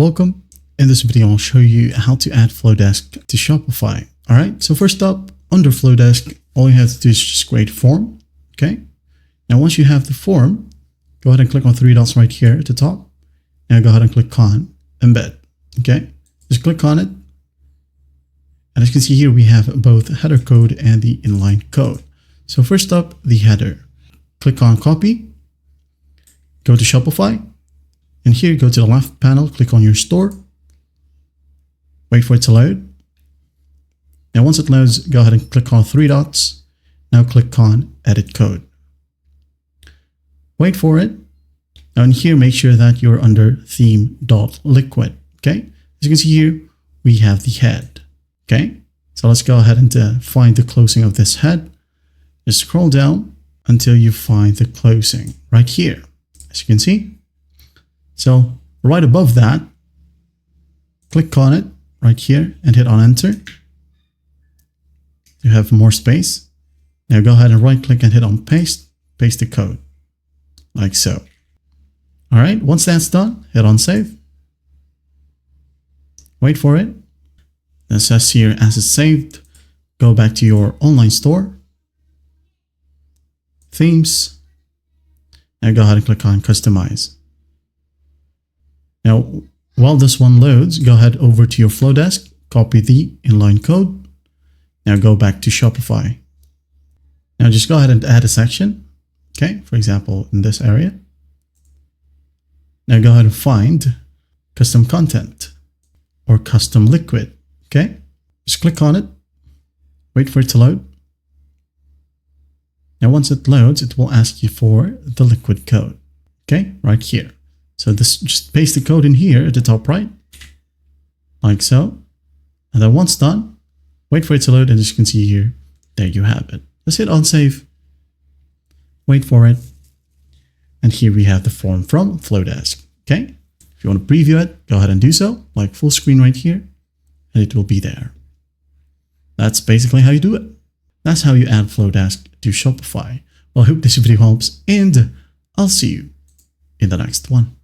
Welcome. In this video, I'll show you how to add Flodesk to Shopify. All right. So first up, under Flodesk, all you have to do is just create a form. Okay. Now, once you have the form, go ahead and click on three dots right here at the top. Now go ahead and click on Embed. Okay. Just click on it. And as you can see here, we have both header code and the inline code. So first up, the header. Click on Copy. Go to Shopify. And here, go to the left panel, click on your store. Wait for it to load. Now, once it loads, go ahead and click on three dots. Now click on Edit Code. Wait for it. Now in here, make sure that you're under theme.liquid. Okay. As you can see here, we have the head. Okay. So let's go ahead and find the closing of this head. Just scroll down until you find the closing right here. As you can see. So right above that, click on it right here and hit on Enter. You have more space. Now go ahead and right click and hit on Paste. Paste the code like so. All right. Once that's done, hit on Save. Wait for it. It says here as it's saved, go back to your online store. Themes. Now go ahead and click on Customize. Now, while this one loads, go ahead over to your Flodesk, copy the inline code. Now go back to Shopify. Now just go ahead and add a section. Okay, for example, in this area. Now go ahead and find custom content or custom liquid. Okay, just click on it. Wait for it to load. Now once it loads, it will ask you for the liquid code. Okay, right here. So this, just paste the code in here at the top right, like so. And then once done, wait for it to load, and as you can see here, there you have it. Let's hit on Save. Wait for it. And here we have the form from Flodesk. Okay. If you want to preview it, go ahead and do so, like full screen right here, and it will be there. That's basically how you do it. That's how you add Flodesk to Shopify. Well, I hope this video helps, and I'll see you in the next one.